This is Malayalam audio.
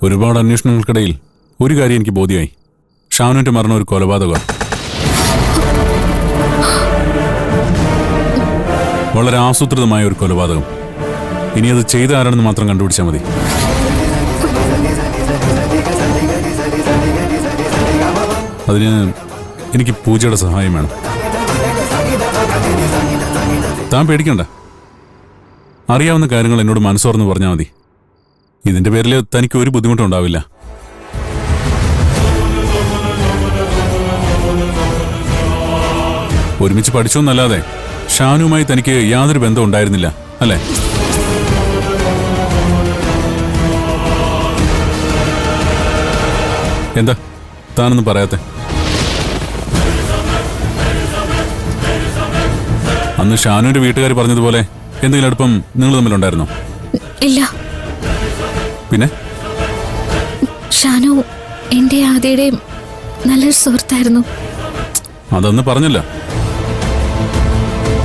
ഒരുപാട് അന്വേഷണങ്ങൾക്കിടയിൽ ഒരു കാര്യം എനിക്ക് ബോധ്യമായി. ഷാനുവിന്റെ മരണം ഒരു കൊലപാതകമാണ്. വളരെ ആസൂത്രിതമായ ഒരു കൊലപാതകം. ഇനി അത് ചെയ്ത ആരാണെന്ന് മാത്രം കണ്ടുപിടിച്ചാൽ മതി. അതിന് എനിക്ക് പൂജയുടെ സഹായം വേണം. താൻ പേടിക്കണ്ട. അറിയാവുന്ന കാര്യങ്ങൾ എന്നോട് മനസ്സോർന്ന് പറഞ്ഞാൽ മതി. ഇതിന്റെ പേരിൽ തനിക്ക് ഒരു ബുദ്ധിമുട്ടും ഉണ്ടാവില്ല. ഒരുമിച്ച് പഠിച്ചോന്നല്ലാതെ ഷാനുവുമായി തനിക്ക് യാതൊരു ബന്ധം ഉണ്ടായിരുന്നില്ല, അല്ലേ? എന്താ താനൊന്നും പറയാത്തെ? അന്ന് ഷാനുവിന്റെ വീട്ടുകാർ പറഞ്ഞതുപോലെ എന്തെങ്കിലും അടുപ്പം നിങ്ങൾ തമ്മിലുണ്ടായിരുന്നോ? ഇല്ല. പിന്നെ ഷാനു എന്റെ ആദ്യയുടെയും നല്ലൊരു സുഹൃത്തായിരുന്നു. അതൊന്നും പറഞ്ഞില്ല.